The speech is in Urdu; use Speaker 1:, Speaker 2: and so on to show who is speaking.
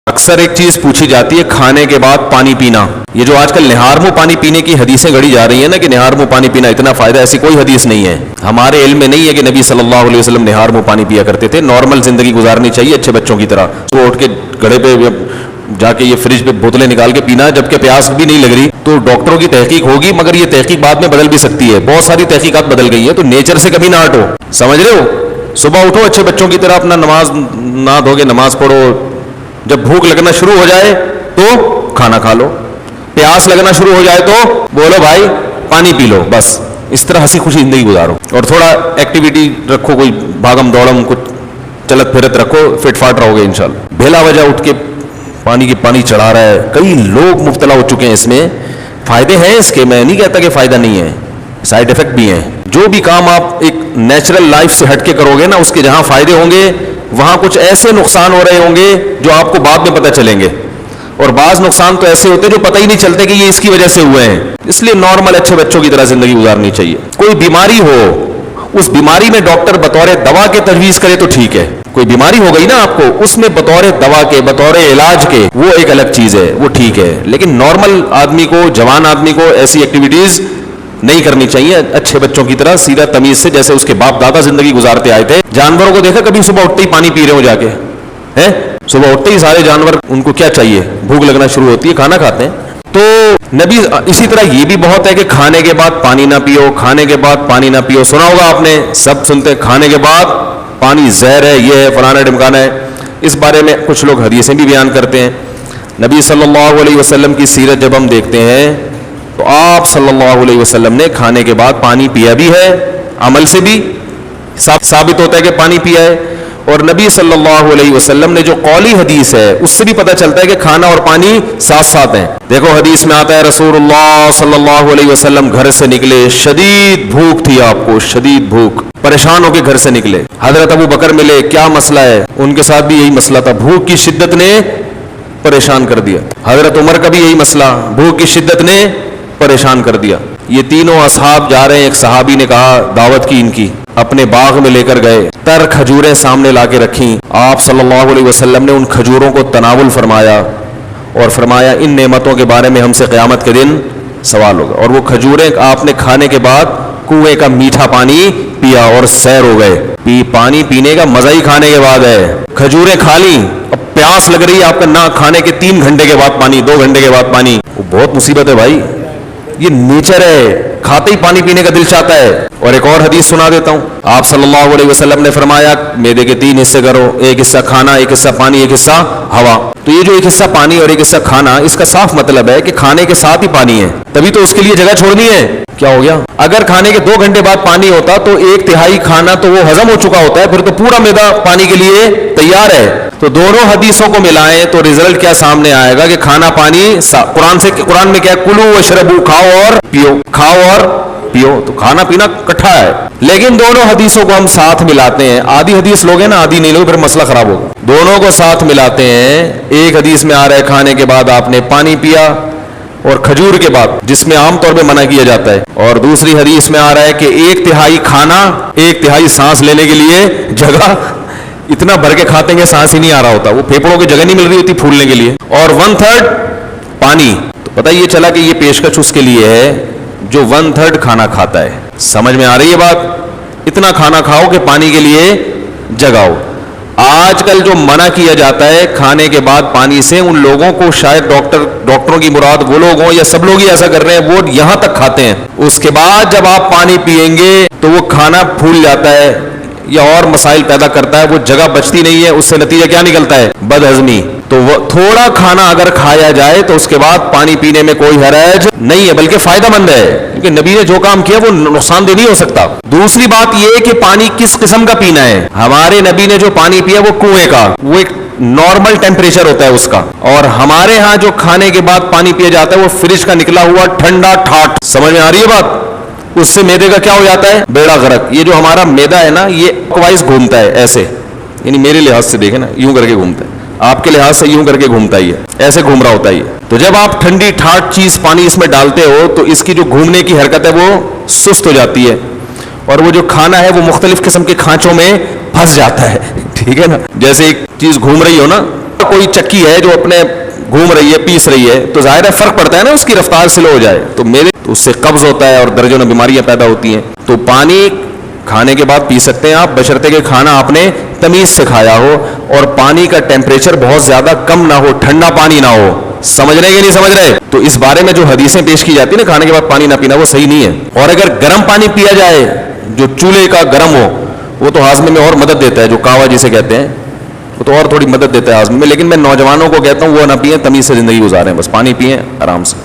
Speaker 1: اکثر ایک چیز پوچھی جاتی ہے کھانے کے بعد پانی پینا. یہ جو آج کل نہار منہ پانی پینے کی حدیثیں گڑھی جا رہی ہیں نا کہ نہار منہ پانی پینا اتنا فائدہ، ایسی کوئی حدیث نہیں ہے. ہمارے علم میں نہیں ہے کہ نبی صلی اللہ علیہ وسلم نہار منہ پانی پیا کرتے تھے. نارمل زندگی گزارنی چاہیے اچھے بچوں کی طرح. تو اٹھ کے گھڑے پہ جا کے یہ فریج پہ بوتلیں نکال کے پینا جبکہ پیاس بھی نہیں لگ رہی. تو ڈاکٹروں کی تحقیق ہوگی مگر یہ تحقیق بعد میں بدل بھی سکتی ہے. بہت ساری تحقیقات بدل گئی ہیں. تو نیچر سے کبھی نہ ہٹو. سمجھ رہے ہو؟ صبح اٹھو اچھے بچوں کی طرح، اپنا نماز نہ دھو کے نماز پڑھو. جب بھوک لگنا شروع ہو جائے تو کھانا کھا لو. پیاس لگنا شروع ہو جائے تو بولو بھائی پانی پی لو. بس اس طرح ہنسی خوشی زندگی گزارو. اور تھوڑا ایکٹیویٹی رکھو، کوئی بھاگم دوڑم، کچھ چلت پھرت رکھو، فٹ فاٹ رہو گے انشاءاللہ. بھیلا وجہ اٹھ کے پانی چڑھا رہا ہے. کئی لوگ مبتلا ہو چکے ہیں اس میں. فائدے ہیں اس کے، میں نہیں کہتا کہ فائدہ نہیں ہے، سائڈ افیکٹ بھی ہیں. جو بھی کام آپ ایک نیچرل لائف سے ہٹ کے کرو گے نا، اس کے جہاں فائدے ہوں گے وہاں کچھ ایسے نقصان ہو رہے ہوں گے جو آپ کو بعد میں پتہ چلیں گے. اور بعض نقصان تو ایسے ہوتے ہیں جو پتہ ہی نہیں چلتے کہ یہ اس کی وجہ سے ہوئے ہیں. اس لیے نارمل اچھے بچوں کی طرح زندگی گزارنی چاہیے. کوئی بیماری ہو، اس بیماری میں ڈاکٹر بطور دوا کے تجویز کرے تو ٹھیک ہے. کوئی بیماری ہو گئی نا آپ کو، اس میں بطور دوا کے، بطور علاج کے، وہ ایک الگ چیز ہے، وہ ٹھیک ہے. لیکن نارمل آدمی کو، جوان آدمی کو ایسی ایکٹیویٹیز نہیں کرنی چاہیے. اچھے بچوں کی طرح سیدھا تمیز سے، جیسے اس کے باپ دادا زندگی گزارتے آئے تھے. جانوروں کو دیکھا کبھی صبح اٹھتے ہی پانی پی رہے ہو جا کے؟ ہیں صبح اٹھتے ہی سارے جانور، ان کو کیا چاہیے؟ بھوک لگنا شروع ہوتی ہے، کھانا کھاتے ہیں. تو نبی اسی طرح یہ بھی بہت ہے کہ کھانے کے بعد پانی نہ پیو، کھانے کے بعد پانی نہ پیو. سنا ہوگا آپ نے، سب سنتے ہیں کھانے کے بعد پانی زہر ہے، یہ ہے، فلانا ڈمکانا ہے. اس بارے میں کچھ لوگ حدیثیں بھی بیان کرتے ہیں. نبی صلی اللہ علیہ وسلم کی سیرت جب ہم دیکھتے ہیں تو آپ صلی اللہ علیہ وسلم نے کھانے کے بعد پانی پیا بھی ہے، عمل سے بھی ثابت ہوتا ہے کہ پانی پیا ہے. اور نبی صلی اللہ علیہ وسلم نے جو قولی حدیث ہے اس سے بھی پتہ چلتا ہے کہ کھانا اور پانی ساتھ ساتھ ہیں. دیکھو حدیث میں آتا ہے رسول اللہ صلی اللہ علیہ وسلم گھر سے نکلے، شدید بھوک تھی آپ کو، شدید بھوک، پریشان ہو کے گھر سے نکلے. حضرت ابو بکر ملے، کیا مسئلہ ہے؟ ان کے ساتھ بھی یہی مسئلہ تھا، بھوک کی شدت نے پریشان کر دیا. حضرت عمر کا بھی یہی مسئلہ، بھوک کی شدت نے پریشان کر دیا. یہ تینوں اصحاب جا رہے ہیں. ایک صحابی نے کہا، دعوت کی ان کی، اپنے باغ میں لے کر گئے، تر کھجوریں سامنے لا کے رکھیں. آپ صلی اللہ علیہ وسلم نے ان کھجوروں کو تناول فرمایا اور فرمایا ان نعمتوں کے بارے میں ہم سے قیامت کے دن سوال ہوگا. اور وہ کھجوریں آپ نے کھانے کے بعد کنویں کا میٹھا پانی پیا اور سیر ہو گئے. پانی پینے کا مزہ ہی کھانے کے بعد ہے. کھجوریں کھا لیں، اب پیاس لگ رہی ہے آپ کا، نہ کھانے کے 3 گھنٹے کے بعد پانی، 2 گھنٹے کے بعد پانی. وہ بہت مصیبت ہے بھائی، یہ نیچر ہے، کھاتے ہی پانی پینے کا دل چاہتا ہے. اور ایک اور حدیث سنا دیتا ہوں. آپ صلی اللہ علیہ وسلم نے فرمایا میدے کے 3 حصے کرو، ایک حصہ کھانا، ایک حصہ پانی، ایک حصہ ہوا. تو یہ جو ایک حصہ پانی اور ایک حصہ کھانا، اس کا صاف مطلب ہے کہ کھانے کے ساتھ ہی پانی ہے، تبھی تو اس کے لیے جگہ چھوڑنی ہے. کیا ہو گیا؟ اگر کھانے کے 2 گھنٹے بعد پانی ہوتا تو 1/3 کھانا تو وہ ہضم ہو چکا ہوتا ہے، پھر تو پورا میدا پانی کے لیے تیار ہے. تو دونوں حدیثوں کو ملائیں تو رزلٹ کیا سامنے آئے گا کہ کھانا پانی قرآن میں کیا ہے؟ کلو واشربو، کھاؤ اور پیو، کھاؤ اور پیو. تو کھانا پینا اکٹھا ہے. لیکن دونوں حدیثوں کو ہم ساتھ ملاتے ہیں. آدھی حدیث لوگ ہیں نا، آدھی نہیں لوگ، پھر مسئلہ خراب ہوگا. دونوں کو ساتھ ملاتے ہیں. ایک حدیث میں آ رہا ہے کھانے کے بعد آپ نے پانی پیا اور کھجور کے بعد، جس میں عام طور پہ منع کیا جاتا ہے. اور دوسری حدیث میں آ رہا ہے کہ 1/3 کھانا، 1/3 سانس لینے کے لیے جگہ. اتنا بھر کے کھاتے ہیں کہ سانس ہی نہیں آ رہا ہوتا، وہ پھیپھڑوں کی جگہ نہیں مل رہی ہوتی پھولنے کے لیے. اور 1/3 پانی. تو پتہ یہ چلا کہ یہ پیشکش اس کے لیے ہے جو 1/3 کھانا کھاتا ہے. سمجھ میں آ رہی ہے بات؟ اتنا کھانا کھاؤ کہ پانی کے لیے جگہ ہو. آج کل جو منع کیا جاتا ہے کھانے کے بعد پانی سے، ان لوگوں کو شاید ڈاکٹروں کی مراد وہ لوگ ہوں یا سب لوگ ہی ایسا کر رہے ہیں، وہ یہاں تک کھاتے ہیں. اس کے بعد جب آپ پانی پیئیں گے تو وہ کھانا پھول جاتا ہے یا اور مسائل پیدا کرتا ہے، وہ جگہ بچتی نہیں ہے. اس سے نتیجہ کیا نکلتا ہے؟ بد ہضمی. تو وہ تھوڑا کھانا اگر کھایا جائے تو اس کے بعد پانی پینے میں کوئی حرج نہیں ہے، بلکہ فائدہ مند ہے، کیونکہ نبی نے جو کام کیا وہ نقصان دہ نہیں ہو سکتا. دوسری بات یہ کہ پانی کس قسم کا پینا ہے. ہمارے نبی نے جو پانی پیا وہ کنویں کا، وہ ایک نارمل ٹیمپریچر ہوتا ہے اس کا. اور ہمارے ہاں جو کھانے کے بعد پانی پیا جاتا ہے وہ فریج کا نکلا ہوا ٹھنڈا ٹھاٹ. سمجھ میں آ رہی ہے بات؟ اس سے میدے کا کیا ہو جاتا ہے؟ بیڑا غرق. یہ جو ہمارا میدا ہے نا، یہ وائز گھومتا ہے ایسے، یعنی میرے لحاظ سے دیکھیں نا، یوں کر کے گھومتا ہے، آپ کے لحاظ سے یوں کر کے گھومتا ہی ہے، ایسے گھوم رہا ہوتا ہے. تو جب آپ ٹھنڈی ٹھاٹ چیز پانی اس میں ڈالتے ہو تو اس کی جو گھومنے کی حرکت ہے وہ سست ہو جاتی ہے، اور وہ جو کھانا ہے وہ مختلف قسم کے کھانچوں میں پھنس جاتا ہے. ٹھیک ہے نا؟ جیسے ایک چیز گھوم رہی ہو نا، کوئی چکی ہے جو اپنے گھوم رہی ہے پیس رہی ہے تو ظاہر ہے فرق پڑتا ہے نا, اس کی رفتار سلو ہو جائے تو اس سے قبض ہوتا ہے اور درجنوں بیماریاں پیدا ہوتی ہیں. تو پانی کھانے کے بعد پی سکتے ہیں آپ, بشرطے کہ کھانا آپ نے تمیز سے کھایا ہو اور پانی کا ٹیمپریچر بہت زیادہ کم نہ ہو, ٹھنڈا پانی نہ ہو. سمجھ رہے کہ نہیں سمجھ رہے؟ تو اس بارے میں جو حدیثیں پیش کی جاتی ہیں نا کھانے کے بعد پانی نہ پینا, وہ صحیح نہیں ہے. اور اگر گرم پانی پیا جائے جو چولہے کا گرم ہو, وہ تو ہاضمے میں اور مدد دیتا ہے, جو کاوا جسے کہتے ہیں, وہ تو اور تھوڑی مدد دیتا ہے ہاضمے میں. لیکن میں نوجوانوں کو کہتا ہوں وہ نہ پئیں, تمیز سے زندگی گزاریں, بس پانی پئیں آرام سے.